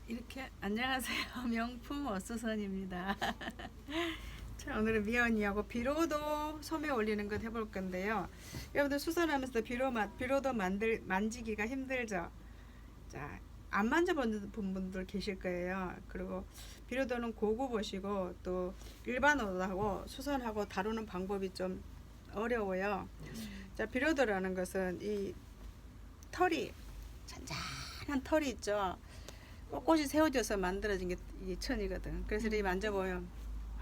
이렇게 안녕하세요. 명품 어수선입니다. 자, 오늘은 미연이하고 비로도 소매 올리는 것 해볼 건데요. 여러분들 수선하면서 비로도 만지기가 힘들죠. 자, 안 만져본 분들 계실 거예요. 그리고 비로도는 고급옷이고 또 일반 옷하고 수선하고 다루는 방법이 좀 어려워요. 자, 비로도라는 것은 이 털이 잔잔한 털이 있죠. 꼿꼿이 세워져서 만들어진 게 이게 천이거든. 그래서 이렇게 만져보면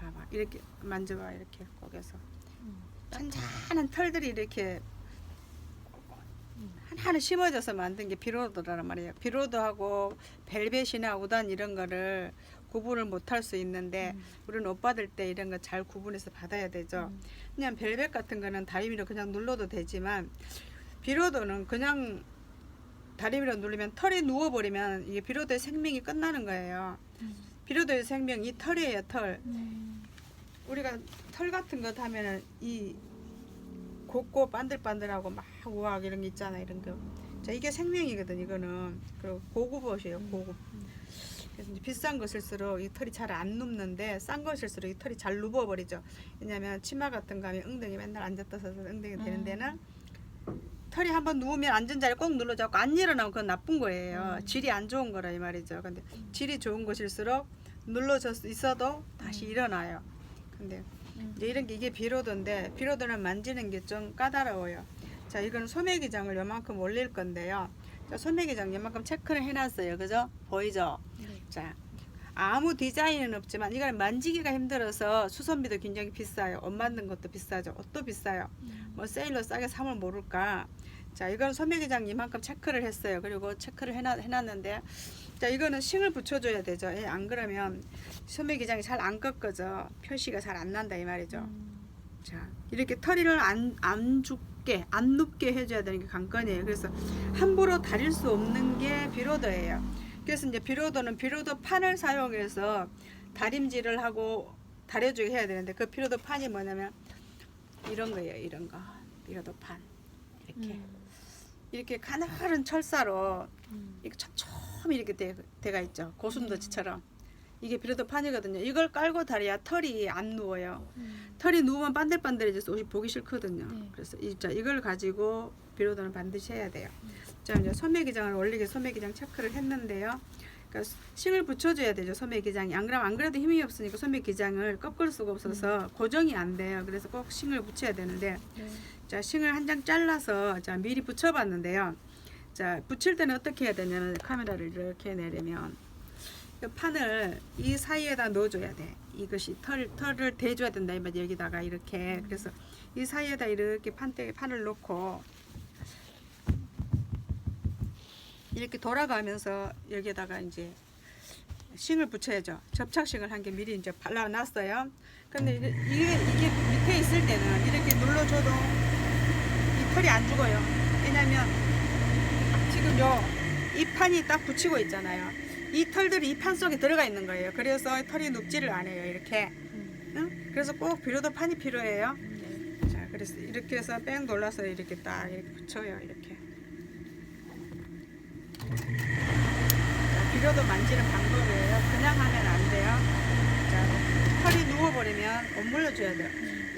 봐봐, 이렇게 만져봐, 이렇게 꼭에서 잔잔한 털들이 이렇게 하나하나 심어져서 만든 게 비로도라는 말이에요. 비로도하고 벨벳이나 우단 이런 거를 구분을 못할 수 있는데 우리는 옷 받을 때 이런 거 잘 구분해서 받아야 되죠. 그냥 벨벳 같은 거는 다리미로 그냥 눌러도 되지만 비로도는 그냥 다리미로 누르면 털이 누워버리면 이게 비로도의 생명이 끝나는 거예요. 비로도의 생명, 이 털이에요, 털. 우리가 털 같은 거 하면은 이 곱고 반들반들하고 막 우아하게 이런 게 있잖아, 이런 거. 자, 이게 생명이거든, 이거는. 그리고 고급옷이에요, 고급. 그래서 이제 비싼 것일수록 이 털이 잘 안 눕는데 싼 것일수록 이 털이 잘 누워버리죠. 왜냐면 치마 같은 거 하면 엉덩이 맨날 앉았다 서서 엉덩이 되는 데는 털이 한번 누우면 앉은 자리 꼭 눌러잡고 안 일어나면 그건 나쁜 거예요. 질이 안 좋은 거라 이 말이죠. 근데 질이 좋은 것일수록 눌러져 있어도 다시 일어나요. 근데 이제 이런 게 이게 비로도인데 비로도는 만지는 게 좀 까다로워요. 자, 이거는 소매기장을 요만큼 올릴 건데요. 자, 소매기장 요만큼 체크를 해놨어요. 그죠? 보이죠? 자, 아무 디자인은 없지만 이거는 만지기가 힘들어서 수선비도 굉장히 비싸요. 옷 만든 것도 비싸죠. 옷도 비싸요. 뭐 세일로 싸게 사면 모를까. 자, 이건 소매기장 이만큼 체크를 했어요. 그리고 체크를 해놨는데, 자, 이거는 싱을 붙여줘야 되죠. 예, 안 그러면 소매기장이 잘 안 꺾어져. 표시가 잘 안 난다 이 말이죠. 자, 이렇게 털이를 안 죽게, 안 눕게 해줘야 되는 게 관건이에요. 그래서 함부로 다릴 수 없는 게 비로도예요. 그래서 이제 비로도는 비로도 판을 사용해서 다림질을 하고 다려주게 해야 되는데 그 비로도 판이 뭐냐면 이런 거예요. 이런 거. 비로도 판. 이렇게 가늘은 철사로 이렇게 촘촘히 이렇게 돼가 있죠. 고슴도치처럼. 이게 비로도 판이거든요. 이걸 깔고 다려야 털이 안 누워요. 털이 누우면 반들반들해져서 옷이 보기 싫거든요. 그래서 이걸 가지고 비로도는 반드시 해야 돼요. 자, 이제 소매기장을 올리게 소매기장 체크를 했는데요. 그러니까 싱을 붙여줘야 되죠. 소매기장이. 안 그래도 힘이 없으니까 소매기장을 꺾을 수가 없어서 고정이 안 돼요. 그래서 꼭 싱을 붙여야 되는데 자, 싱을 한 장 잘라서 자 미리 붙여봤는데요. 자, 붙일 때는 어떻게 해야 되냐면 카메라를 이렇게 내리면 이 판을 이 사이에다 넣어줘야 돼. 이것이 털을 대줘야 된다 이 말. 여기다가 이렇게. 그래서 이 사이에다 이렇게 판을 놓고 이렇게 돌아가면서 여기에다가 이제 싱을 붙여야죠. 접착싱을 한 개 미리 이제 발라놨어요. 근데 이게 밑에 있을 때는 이렇게 눌러줘도 이 털이 안 죽어요. 왜냐면 지금 이 판이 딱 붙이고 있잖아요. 이 털들이 이 판 속에 들어가 있는 거예요. 그래서 털이 눕지를 않아요. 이렇게. 응? 그래서 꼭 비로도 판이 필요해요. 자, 그래서 이렇게 해서 뺑 돌려서 이렇게 딱 이렇게 붙여요. 이렇게. 자, 비로도 만지는 방법이에요. 그냥 하면 안 돼요. 자, 털이 누워버리면 못 물려줘야 돼요.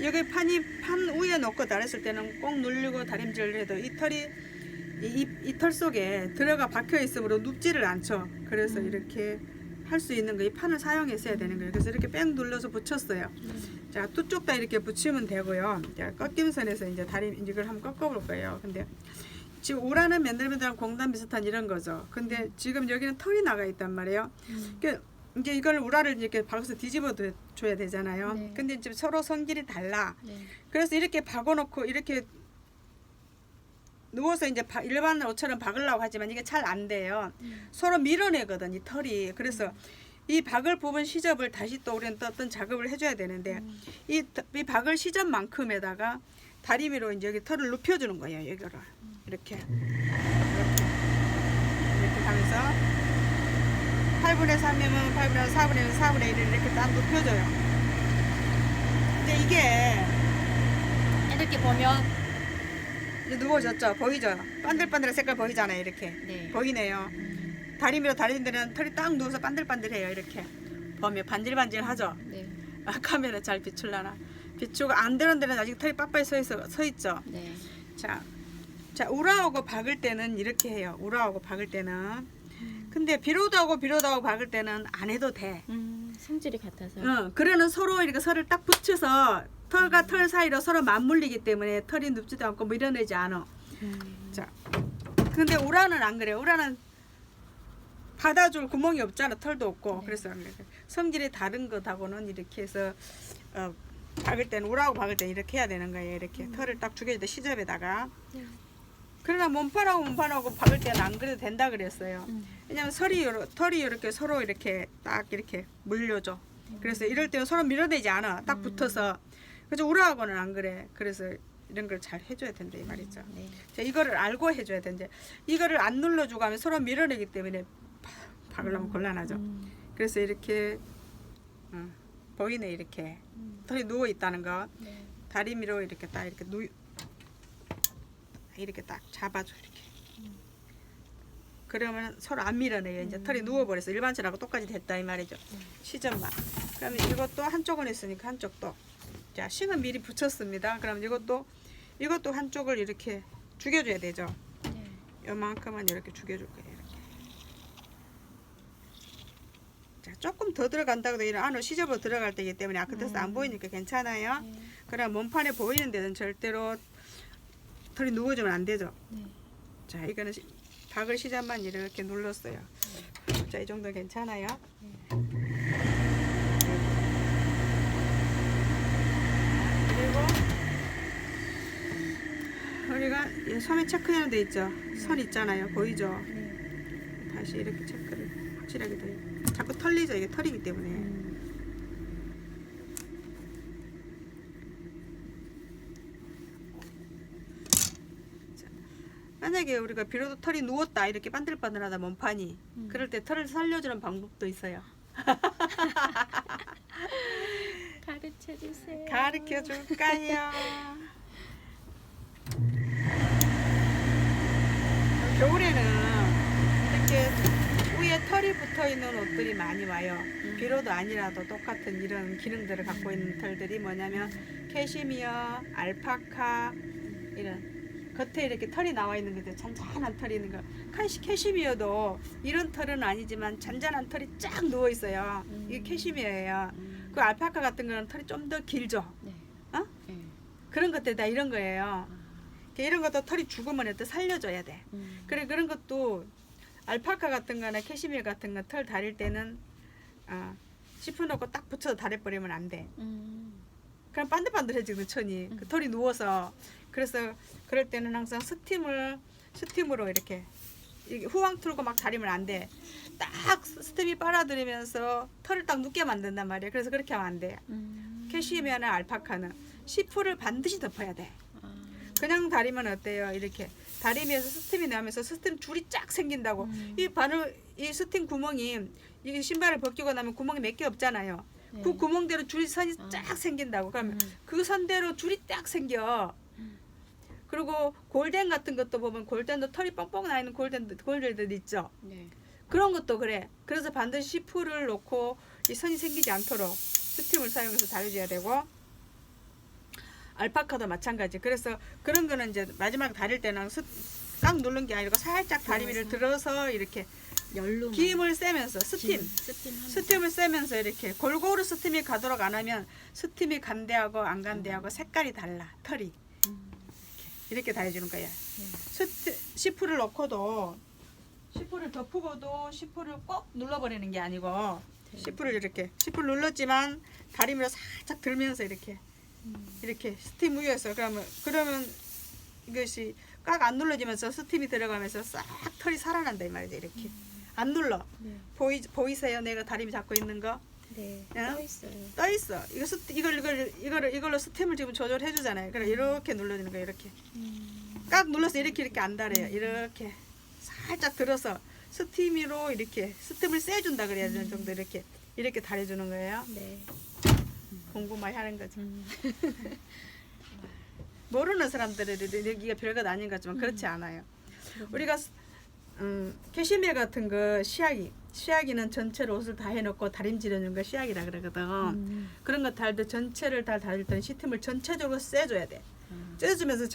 여기 판 위에 놓고 다렸을 때는 꼭 눌리고 다림질을 해도 이 털이 이 털 속에 들어가 박혀 있으므로 눕지를 않죠. 그래서 이렇게 할 수 있는 거 이 판을 사용해서 해야 되는 거예요. 그래서 이렇게 뺑 눌러서 붙였어요. 자, 두 쪽 다 이렇게 붙이면 되고요. 자, 꺾임선에서 이제 이걸 한번 꺾어볼 거예요. 근데 지금 우라는 맨들맨들한 공단 비슷한 이런 거죠. 근데 지금 여기는 털이 나가 있단 말이에요. 그러니까 이제 이걸 우라를 이렇게 박아서 뒤집어 줘야 되잖아요. 근데 이제 서로 성질이 달라. 그래서 이렇게 박아놓고 이렇게 누워서 이제 일반 옷처럼 박으려고 하지만 이게 잘 안 돼요. 서로 밀어내거든, 이 털이. 그래서 이 박을 부분 시접을 다시 또 우리는 또 어떤 작업을 해줘야 되는데 이 박을 시접만큼에다가 다리미로 이제 여기 털을 눕혀주는 거예요. 여기를 이렇게 하면서 8분의 3이면 8분의 4분의 4분의 1을 이렇게 딱 눕혀줘요. 근데 이게 이렇게 보면 이제 누워졌죠? 보이죠? 반들반들한 색깔 보이잖아요. 이렇게 보이네요. 다리미로 다리는 데는 털이 딱 누워서 반들반들해요. 이렇게 보면 반질반질하죠. 네. 아, 카메라 잘 비출라나. 비추고 안 되는 데는 아직 털이 빳빳이 서 있죠. 네. 자, 우라하고 박을 때는 이렇게 해요. 우라하고 박을 때는. 근데 비로도하고 박을 때는 안 해도 돼. 성질이 같아서. 그러는 서로 이렇게 설을 딱 붙여서 털과 털 사이로 서로 맞물리기 때문에 털이 눕지도 않고 밀어내지 않아. 자, 근데 우라는 안 그래. 우라는 받아줄 구멍이 없잖아. 털도 없고. 네. 그래서 성질이 다른 것하고는 이렇게 해서 박을 때는 우라하고 박을 때는 이렇게 해야 되는 거예요. 이렇게 털을 딱 죽여줄 때 시접에다가. 네. 그러나 몸판하고 박을 때는 안 그래도 된다 그랬어요. 왜냐면 털이 이렇게 서로 이렇게 딱 이렇게 물려줘. 그래서 이럴 때는 서로 밀어내지 않아. 딱 붙어서. 그래서 우라하고는 안 그래. 그래서 이런 걸 잘 해줘야 된다 이 말이죠. 네. 자, 이거를 알고 해줘야 된대. 이거를 안 눌러주고 하면 서로 밀어내기 때문에 박으려면 곤란하죠. 그래서 이렇게 보이네 이렇게 털이 누워 있다는 거. 네. 다리미로 이렇게 딱 이렇게 딱 잡아줘 이렇게. 그러면 서로 안 밀어내요. 이제 털이 누워버렸어. 일반처럼하고 똑같이 됐다 이 말이죠. 시접만. 그러면 이것도 한쪽은 있으니까 한쪽도. 자, 싱은 미리 붙였습니다. 그럼 이것도 한쪽을 이렇게 죽여줘야 되죠. 네. 요만큼은 이렇게 죽여줄 거예요. 이렇게. 자, 조금 더 들어간다고도 이런 안으로 시접으로 들어갈 때이기 때문에 아크테스 안 보이니까 괜찮아요. 네. 그럼 몸판에 보이는 데는 절대로 털이 누워주면 안 되죠. 네. 자, 이거는 박을 시접만 이렇게 눌렀어요. 자, 이 정도 괜찮아요. 그리고 우리가 이 소매 체크하는 데 있죠. 선 있잖아요. 보이죠? 네. 다시 이렇게 체크를 확실하게 돼요. 자꾸 털리죠. 이게 털이기 때문에. 만약에 우리가 비로도 털이 누웠다 이렇게 반들반들하다 몸판이 그럴 때 털을 살려주는 방법도 있어요. 가르쳐 주세요. 가르쳐 줄까요? 겨울에는 이렇게 위에 털이 붙어 있는 옷들이 많이 와요. 비로도 아니라도 똑같은 이런 기능들을 갖고 있는 털들이 뭐냐면 캐시미어, 알파카 이런 겉에 이렇게 털이 나와 있는 게 잔잔한 털이 있는 거. 캐시미어도 이런 털은 아니지만 잔잔한 털이 쫙 누워 있어요. 이게 캐시미어예요. 그 알파카 같은 거는 털이 좀 더 길죠. 네. 어? 네. 그런 것들 다 이런 거예요. 이런 것도 털이 죽으면 또 살려줘야 돼. 그래 그런 것도 알파카 같은 거나 캐시미어 같은 거 털 다릴 때는 짚어 놓고 딱 붙여서 다려버리면 안 돼. 그럼 반들반들해지거든 천이. 그 털이 누워서. 그래서 그럴 때는 항상 스팀으로 이렇게 후황 틀고 막 다리면 안 돼. 딱 스팀이 빨아들이면서 털을 딱 눕게 만든단 말이야. 그래서 그렇게 하면 안 돼. 캐시미어나 알파카는 시프를 반드시 덮어야 돼. 그냥 다리면 어때요? 이렇게 다리미에서 스팀이 나면서 스팀 줄이 쫙 생긴다고. 이 스팀 구멍이 이 신발을 벗기고 나면 구멍이 몇 개 없잖아요. 네. 그 구멍대로 선이 쫙 생긴다고. 그러면 그 선대로 줄이 딱 생겨. 그리고 골덴 같은 것도 보면 골덴도 털이 뻥뻥 나 있는 골덴들 있죠. 네. 그런 것도 그래. 그래서 반드시 시프를 놓고 이 선이 생기지 않도록 스팀을 사용해서 다려줘야 되고 알파카도 마찬가지. 그래서 그런 거는 이제 마지막 다릴 때는 꽉 누른 게 아니고 살짝 다리미를 들어서 이렇게 열로 기름을 쎄면서 스팀하면서. 스팀을 쎄면서 이렇게 골고루 스팀이 가도록 안 하면 스팀이 간대하고 안 간대하고 색깔이 달라. 털이 이렇게 다려주는 거야. 시프를 넣고도 시프를 덮고도 시프를 꼭 눌러버리는 게 아니고 시프를 이렇게 시프를 눌렀지만 다리미로 살짝 들면서 이렇게 스팀 위에서 그러면 이것이 꽉 안 눌러지면서 스팀이 들어가면서 싹 털이 살아난다 이 말이죠. 이렇게 안 눌러. 네. 보이세요? 내가 다리미 잡고 있는 거? 네. 응? 떠 있어요. 떠 있어. 이걸로 스팀을 지금 조절해 주잖아요. 그래 이렇게 눌러주는 거예요. 이렇게 꽉 눌러서 이렇게 안 달아요. 이렇게 살짝 들어서 스팀으로 이렇게 스팀을 쐬준다 그래야 되는 정도 이렇게 달여주는 거예요. 네. 공부 많이 하는 거죠. 모르는 사람들은 여기가 별것 아닌 것 같지만 그렇지 않아요. 우리가 캐시미어 같은 거 시아기는 전체로 옷을 다 해놓고 다림질해주는 거 시아기라 그러거든. 그런 거 달 때 전체를 다 다릴 때는 시트물 전체적으로 쐬줘야 돼. 쬐주면서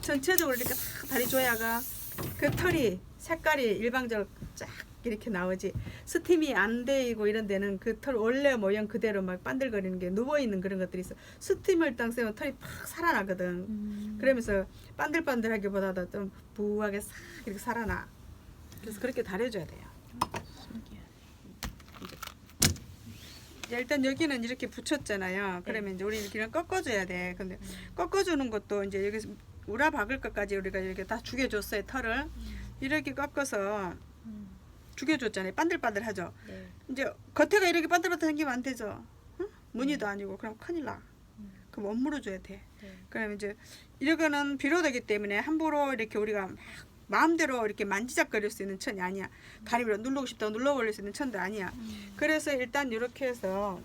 전체적으로 이렇게 다 다려줘야가 그 털이 색깔이 일방적으로 쫙 이렇게 나오지. 스팀이 안 되고 이런 데는 그 털 원래 모양 그대로 막 반들거리는 게 누워있는 그런 것들이 있어. 스팀을 딱 쐬면 털이 팍 살아나거든. 그러면서 반들반들하기보다도 좀 부하게 싹 이렇게 살아나. 그래서 그렇게 다려줘야 돼요. 이제 일단 여기는 이렇게 붙였잖아요. 그러면 이제 우리 그냥 꺾어줘야 돼. 근데 꺾어주는 것도 이제 여기서 우라 박을 것까지 우리가 이렇게 다 죽여줬어요. 털을 이렇게 꺾어서 죽여줬잖아요. 반들반들하죠. 네. 이제 겉에가 이렇게 반들반들 생기면 안 되죠. 응? 무늬도 아니고 그럼 큰일 나. 그럼 못 물어줘야 돼. 네. 그러면 이제 이거는 비료되기 때문에 함부로 이렇게 우리가 막 마음대로 이렇게 만지작거릴 수 있는 천이 아니야. 다리로 누르고 싶다고 눌러버릴 수 있는 천도 아니야. 그래서 일단 이렇게 해서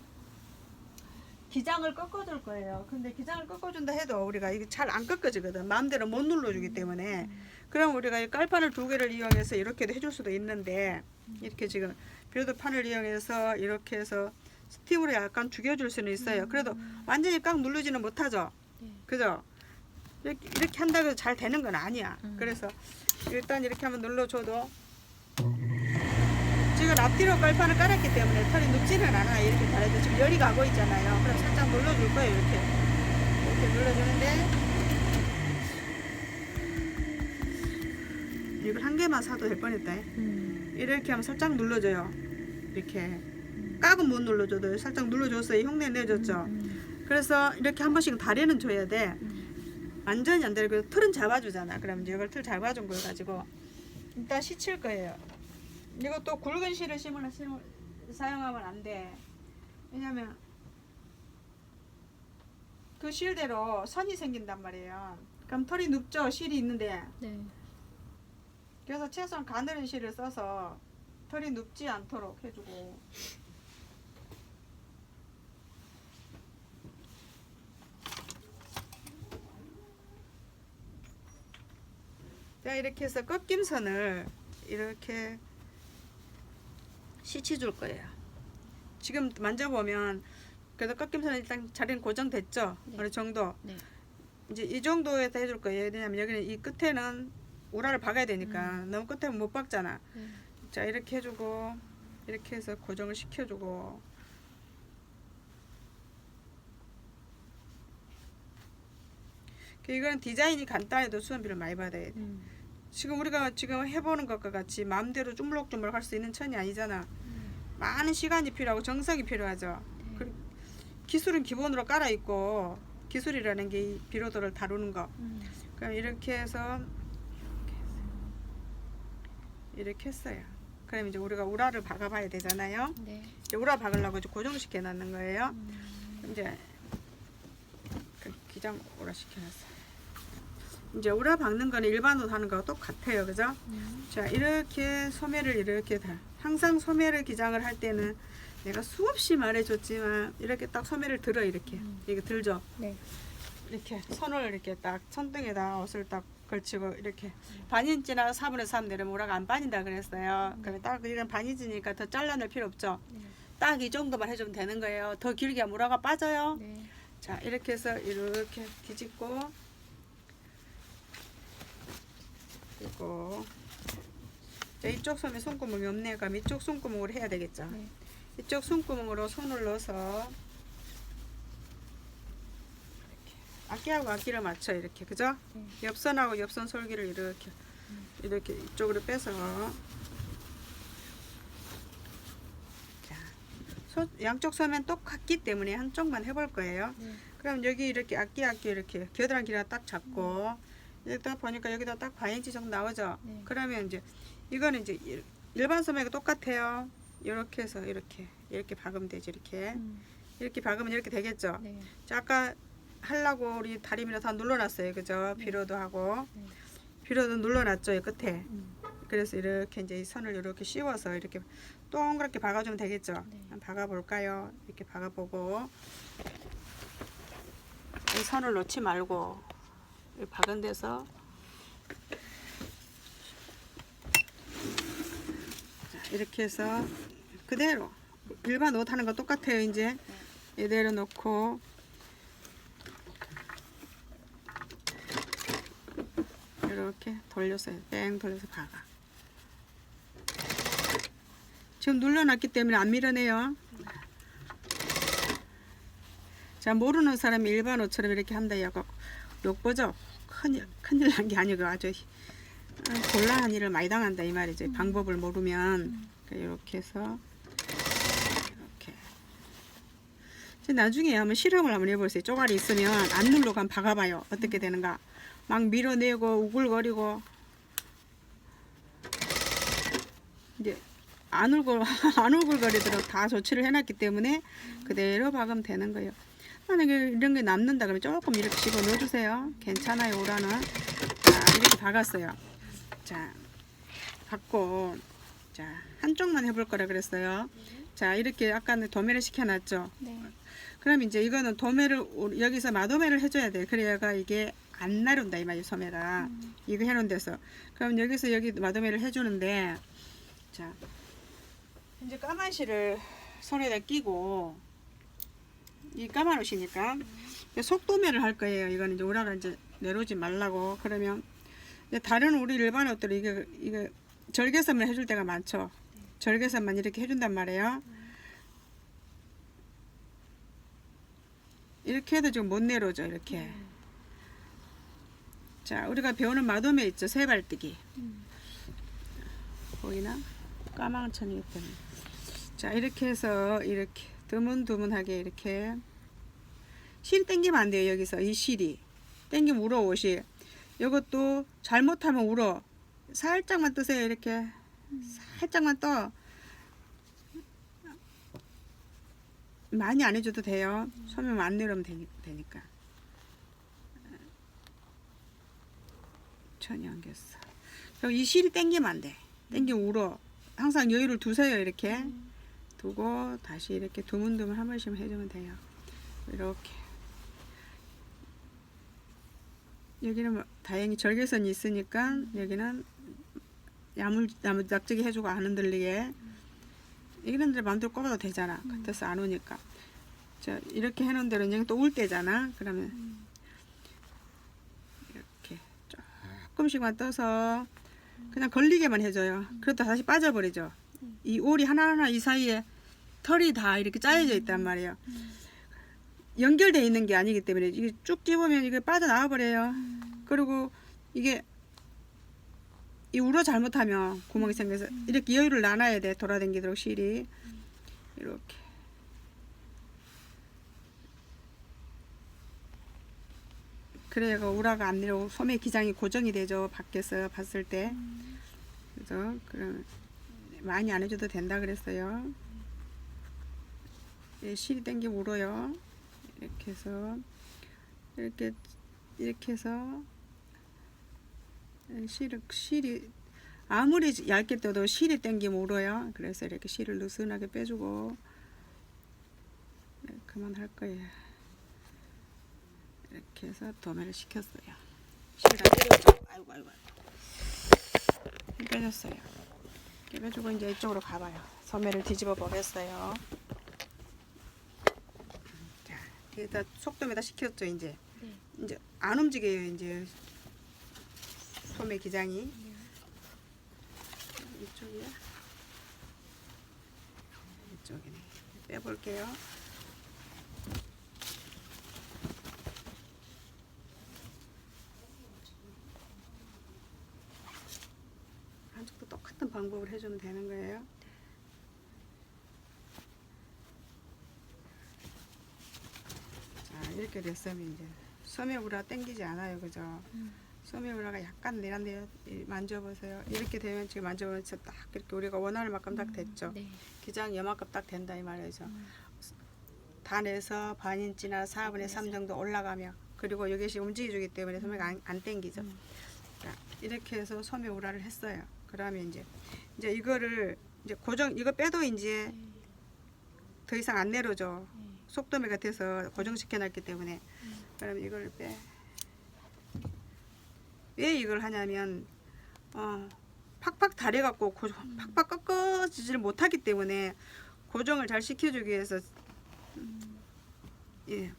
기장을 꺾어줄 거예요. 근데 기장을 꺾어준다 해도 우리가 이게 잘 안 꺾어지거든. 마음대로 못 눌러주기 때문에. 그럼 우리가 이 깔판을 2개를 이용해서 이렇게도 해줄 수도 있는데 이렇게 지금 비료도판을 이용해서 이렇게 해서 스팀으로 약간 죽여줄 수는 있어요. 그래도 완전히 꽉 누르지는 못하죠. 그죠? 이렇게 한다고 해서 잘 되는 건 아니야. 그래서 일단 이렇게 한번 눌러줘도 지금 앞뒤로 깔판을 깔았기 때문에 털이 눕지는 않아. 이렇게 잘해도 지금 열이 가고 있잖아요. 그럼 살짝 눌러줄 거예요. 이렇게 눌러주는데 이걸 한 개만 사도 될 뻔했다. 이렇게 하면 살짝 눌러줘요. 이렇게 깍은 못 눌러줘도 살짝 눌러줬어요. 흉내 내줬죠. 그래서 이렇게 한 번씩 다리는 줘야 돼. 완전히 안 되고 털은 잡아주잖아. 그럼 이제 이걸 털 잡아준 걸 가지고 일단 씻을 거예요. 이것도 굵은 실을 사용하면 안 돼. 왜냐면 그 실대로 선이 생긴단 말이에요. 그럼 털이 눕죠. 실이 있는데. 네. 그래서 최소한 가늘은 실을 써서 털이 눕지 않도록 해주고. 자, 이렇게 해서 꺾임선을 이렇게 씻어줄 거예요. 지금 만져보면 그래도 꺾임선은 일단 자리는 고정됐죠. 네. 어느 정도. 네. 이제 이 정도에서 해줄 거예요. 왜냐면 여기는 이 끝에는 우라를 박아야 되니까 너무 끝에 못 박잖아. 자, 이렇게 해주고 이렇게 해서 고정을 시켜주고. 이거는 디자인이 간단해도 수험비를 많이 받아야 돼. 지금 우리가 지금 해보는 것과 같이 마음대로 쭈물럭쭈물럭 할 수 있는 천이 아니잖아. 많은 시간이 필요하고 정성이 필요하죠. 그리고 기술은 기본으로 깔아 있고 기술이라는 게 이 비료도를 다루는 거. 그럼 이렇게 해서 이렇게 했어요. 그럼 이제 우리가 우라를 박아봐야 되잖아요. 네. 이제 우라 박으려고 이제 고정시켜 놨는 거예요. 이제 기장 우라 시켜놨어요. 이제 우라 박는 거는 일반으로 하는 거와 똑같아요. 그죠? 자, 이렇게 소매를 이렇게 항상 소매를 기장을 할 때는 내가 수없이 말해줬지만 이렇게 딱 소매를 들어 이렇게 들죠. 네. 이렇게 손을 이렇게 딱 손등에다 옷을 딱 걸치고 이렇게 반인치나 4분의 3 내려면 우라가 안 반인다 그랬어요. 그러면 딱 이런 반인치니까 더 잘라낼 필요 없죠. 딱 이 정도만 해주면 되는 거예요. 더 길게 하면 우라가 빠져요. 네. 자, 이렇게 해서 이렇게 뒤집고 그리고 자, 이쪽 손에 손구멍이 없네요. 그럼 이쪽 손구멍으로 해야 되겠죠. 네. 이쪽 손구멍으로 손을 넣어서 앞뒤하고 앞뒤를 맞춰 이렇게. 그죠? 네. 옆선하고 옆선 솔기를 이렇게 이쪽으로 빼서 자, 양쪽 소면 똑같기 때문에 한쪽만 해볼 거예요. 네. 그럼 여기 이렇게 앞뒤 이렇게 겨드랑이 길이가 딱 잡고 여기다 보니까 여기다 딱 반인치 정도 나오죠. 네. 그러면 이제 이거는 이제 일반 소매가 똑같아요. 이렇게 해서 이렇게 박으면 되죠. 이렇게 박으면 이렇게 되겠죠. 네. 자, 아까 하려고 우리 다리미를 다 눌러놨어요. 그죠? 비료도 하고 네. 비료도 눌러놨죠. 이 끝에. 그래서 이렇게 이제 이 선을 이렇게 씌워서 이렇게 동그랗게 박아주면 되겠죠. 네. 한번 박아볼까요? 이렇게 박아보고 이 선을 놓지 말고 이 박은 데서 이렇게 해서 그대로 일반 옷 하는 거 똑같아요. 이제 이대로 놓고 이렇게 돌려서 뺑 돌려서 박아. 지금 눌러놨기 때문에 안 밀어내요. 자, 모르는 사람이 일반 옷처럼 이렇게 한다 이거 욕보죠. 큰일 난 게 아니고 아주 곤란한 일을 많이 당한다 이 말이죠. 방법을 모르면. 이렇게 해서 이렇게. 이제 나중에 한번 실험을 한번 해보세요. 쪼가리 있으면 안 누르고 한번 박아봐요. 어떻게 되는가. 막 밀어내고 우글거리고 이제 안 우글거리도록 다 조치를 해놨기 때문에 그대로 박으면 되는 거예요. 만약에 이런 게 남는다 그러면 조금 이렇게 집어 넣어주세요. 괜찮아요. 오라는. 자, 이렇게 박았어요. 자, 박고 자, 한쪽만 해볼 거라 그랬어요. 자, 이렇게 아까 도매를 시켜놨죠. 네. 그럼 이제 이거는 도매를 여기서 마도매를 해줘야 돼. 그래야가 이게 안 나른다 이 말이야. 소매가 이거 해놓은 데서. 그럼 여기서 여기 마도매를 해주는데 자, 이제 까만 실을 손에다 끼고 이 까만 옷이니까 속도매를 할 거예요. 이거는 이제 오라가 이제 내려오지 말라고. 그러면 이제 다른 우리 일반 옷들은 이게 절개선을 해줄 때가 많죠. 절개선만 이렇게 해준단 말이에요. 이렇게 해도 지금 못 내려오죠. 이렇게. 자, 우리가 배우는 마도매 있죠. 세발뜨기. 보이나? 까만 천이기 때문에. 자, 이렇게 해서 이렇게 드문드문하게 이렇게 실 당기면 안 돼요. 여기서 이 실이 당기면 울어 옷이. 이것도 잘못하면 울어. 살짝만 뜨세요. 이렇게 살짝만 떠. 많이 안 해줘도 돼요. 소매만 안 내려오면 되니까. 천이 안겼어. 그리고 이 실이 당기면 안 돼. 당기면 울어. 항상 여유를 두세요. 이렇게 두고 다시 이렇게 드문드문 한 번씩 해주면 돼요. 이렇게. 여기는 다행히 절개선이 있으니까 여기는 야무작지게 해주고 안 흔들리게. 이런 데를 마음대로 꼽아도 되잖아. 같아서 안 오니까. 자, 이렇게 해놓은 대로 이제 또 울 때잖아. 그러면 이렇게 조금씩만 떠서 그냥 걸리게만 해줘요. 그러다 다시 빠져버리죠. 이 올이 하나하나 이 사이에 털이 다 이렇게 짜여져 있단 말이에요. 연결되어 있는 게 아니기 때문에 이게 쭉 집으면 이게 빠져나와 버려요. 그리고 이게 이 울어 잘못하면 구멍이 생겨서 이렇게 여유를 나눠야 돼. 돌아다니도록 실이 이렇게. 그래야 우라가 안 내려오고 소매 기장이 고정이 되죠. 밖에서 봤을 때. 그래서 그럼 많이 안 해줘도 된다 그랬어요. 실이 당겨 울어요. 이렇게 해서 이렇게 해서 실이 아무리 얇게 떠도 실이 당기면 울어요. 그래서 이렇게 실을 느슨하게 빼주고 그만할 거예요. 이렇게 해서 도매를 시켰어요. 실 다 빼줬죠. 아이고 빼줬어요. 이렇게 빼주고 이제 이쪽으로 가봐요. 소매를 뒤집어 보겠어요. 자, 여기다 속도매다 시켰죠. 이제 이제 안 움직여요. 이제 소매 기장이 이쪽이야. 이쪽이네. 빼볼게요. 한쪽도 똑같은 방법을 해주면 되는 거예요. 자, 이렇게 됐으면 이제 소매 우라 당기지 않아요. 그죠? 소매 우라가 약간 내란데요. 만져보세요. 이렇게 되면 지금 만져보면 딱 이렇게 우리가 원하는 만큼 딱 됐죠. 네. 기장 요만큼 딱 된다 이 말이죠. 다 내서 반인치나 4분의 3 정도 올라가면, 그리고 이것이 움직여주기 때문에 소매가 안 당기죠. 자, 이렇게 해서 소매 우라를 했어요. 그러면 이제 이거를 이제 고정, 이거 빼도 이제 더 이상 안 내려줘. 속도매가 돼서 고정시켜 놨기 때문에. 그럼 이걸 왜 이걸 하냐면 팍팍 다려갖고 팍팍 꺾어지지를 못하기 때문에 고정을 잘 시켜주기 위해서 예,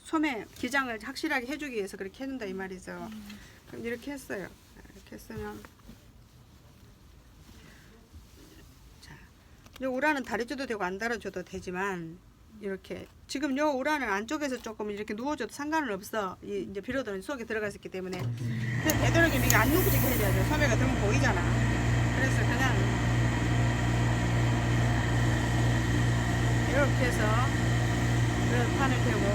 소매 기장을 확실하게 해주기 위해서 그렇게 해준다 이 말이죠. 그럼 이렇게 했어요. 이렇게 했으면 자, 이 우라는 다려줘도 되고 안 다려줘도 되지만 이렇게 지금 요 우라는 안쪽에서 조금 이렇게 누워줘도 상관은 없어. 이제 비로도는 속에 들어가 있기 때문에 되도록이면 이게 안 누워지게 해줘야죠. 소매가 들면 보이잖아. 그래서 그냥 이렇게 해서 그 판을 펴고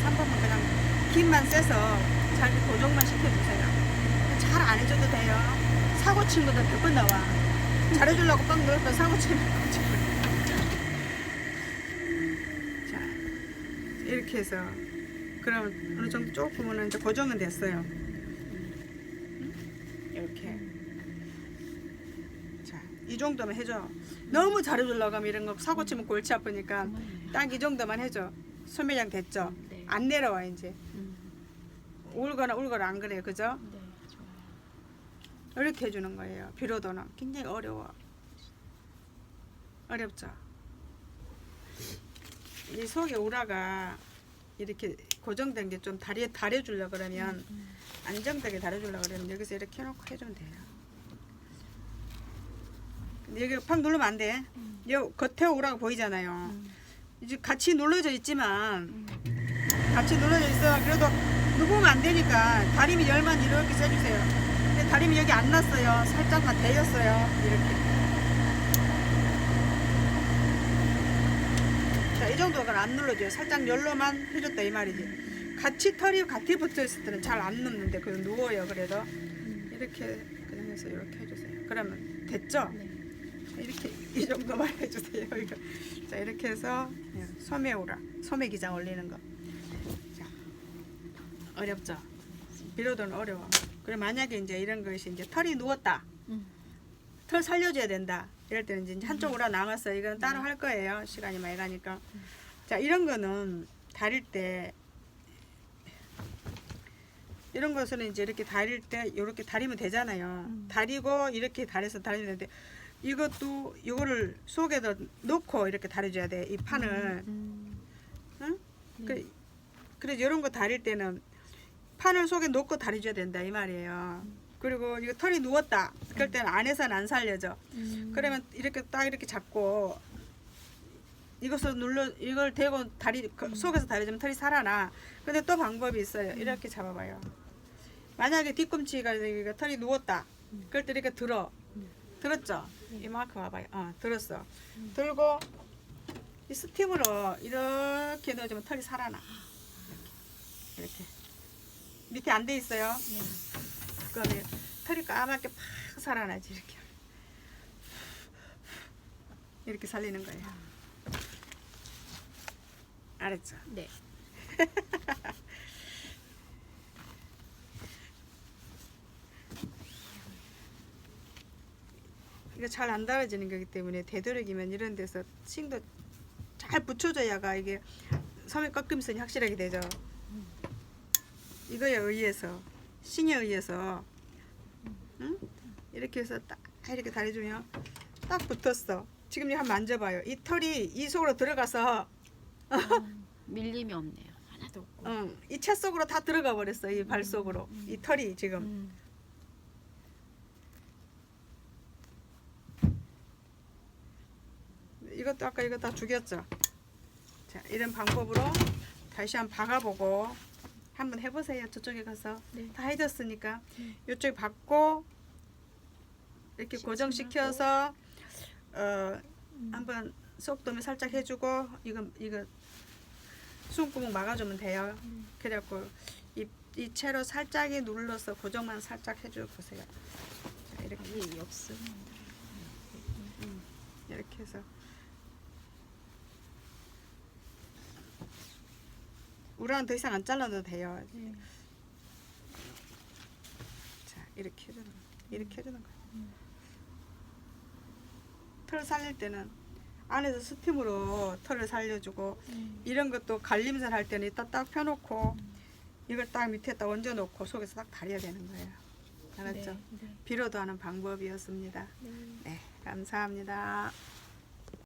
3번만 그냥 김만 쎄서 잘 고정만 시켜주세요. 잘 안 해줘도 돼요. 사고 친 것도 100번 나와. 잘해주려고 빡 넣었던 사고 치면 자, 이렇게 해서 그럼 어느 정도 조금은 이제 고정은 됐어요. 이렇게 자, 이 정도만 해줘. 너무 잘해주려고 하면 이런 거 사고 치면 골치 아프니까 딱 이 정도만 해줘. 소매장 됐죠? 네. 안 내려와 이제. 울거나 안 그래요, 그죠? 네, 좋아요. 이렇게 해주는 거예요. 비로도는 굉장히 어려워. 어렵죠? 이 속에 우라가 이렇게 고정된 게 좀 다려주려고 그러면 안정되게 다려주려고 그러면 여기서 이렇게 해놓고 해주면 돼요. 근데 여기 팍 누르면 안 돼. 여 겉에 우라가 보이잖아요. 이제 같이 눌러져 있지만 같이 눌러져 있어. 그래도 누르면 안 되니까 다리미 열만 이렇게 써주세요. 근데 다리미 여기 안 났어요. 살짝만 대였어요. 이렇게. 자, 이 정도가 안 눌러줘요. 살짝 열로만 해줬다 이 말이지. 같이 붙어 있을 때는 잘 안 넣는데 그냥 누워요. 그래도 이렇게 그냥 해서 이렇게 해주세요. 그러면 됐죠? 네. 이렇게 이 정도만 해주세요. 이거. 자, 이렇게 해서 소매 우라, 소매 기장 올리는 거. 자, 어렵죠? 비로도는 어려워. 그래 만약에 이제 이런 것이 이제 털이 누웠다. 털 살려줘야 된다. 이럴 때는 이제 한쪽 우라 남았어. 이건 따로 할 거예요. 시간이 많이 가니까. 자, 이런 거는 다릴 때 이런 것은 이제 이렇게 다릴 때 이렇게 다리면 되잖아요. 다리고 이렇게 다려서 다리면 되는데 이것도 이거를 속에다 넣고 이렇게 다려줘야 돼. 이 판을. 응? 그래서 이런 거 다릴 때는 판을 속에 넣고 다려줘야 된다 이 말이에요. 그리고 이거 털이 누웠다. 그럴 때는 안에서는 안 살려져. 그러면 이렇게 딱 이렇게 잡고 이것을 이걸 대고 다리 속에서 다려주면 털이 살아나. 근데 또 방법이 있어요. 이렇게 잡아봐요. 만약에 뒤꿈치가 털이 누웠다. 그럴 때 이렇게 들었죠? 이만큼 와봐요. 들었어. 들고 이 스팀으로 이렇게 넣어주면 털이 살아나. 이렇게. 밑에 안 돼 있어요. 그러면 털이 까맣게 팍 살아나지. 이렇게 살리는 거예요. 알았죠? 네. 이거 잘 안 달아지는 거기 때문에 되도록이면 이런 데서 싱도 잘 붙여줘야가 이게 소매 꺾임선이 확실하게 되죠. 이거에 의해서 싱에 의해서 응? 이렇게 해서 딱 이렇게 다려주면 딱 붙었어. 지금 이거 한번 만져봐요. 이 털이 이 속으로 들어가서 밀림이 없네요. 하나도 없고. 이 채 속으로 다 들어가 버렸어. 이 발 속으로 이 털이 지금. 이것도 아까 이거 다 죽였죠. 자, 이런 방법으로 다시 한번 박아보고 한번 해보세요. 저쪽에 가서 네. 다 해줬으니까 이쪽에 박고 이렇게 고정시켜서 한번 속도면 살짝 해주고 이거 숨구멍 막아주면 돼요. 그래갖고 이 채로 살짝 눌러서 고정만 살짝 해줘 보세요. 자, 이렇게 이 역습. 이렇게 해서 우라는 더 이상 안 잘라도 돼요. 자, 이렇게 해주는 거예요. 털 살릴 때는 안에서 스팀으로 털을 살려주고 이런 것도 갈림살 할 때는 이따 딱 펴놓고 이걸 딱 밑에 딱 얹어놓고 속에서 딱 다려야 되는 거예요. 알았죠? 네. 비로도 하는 방법이었습니다. 네. 네, 감사합니다.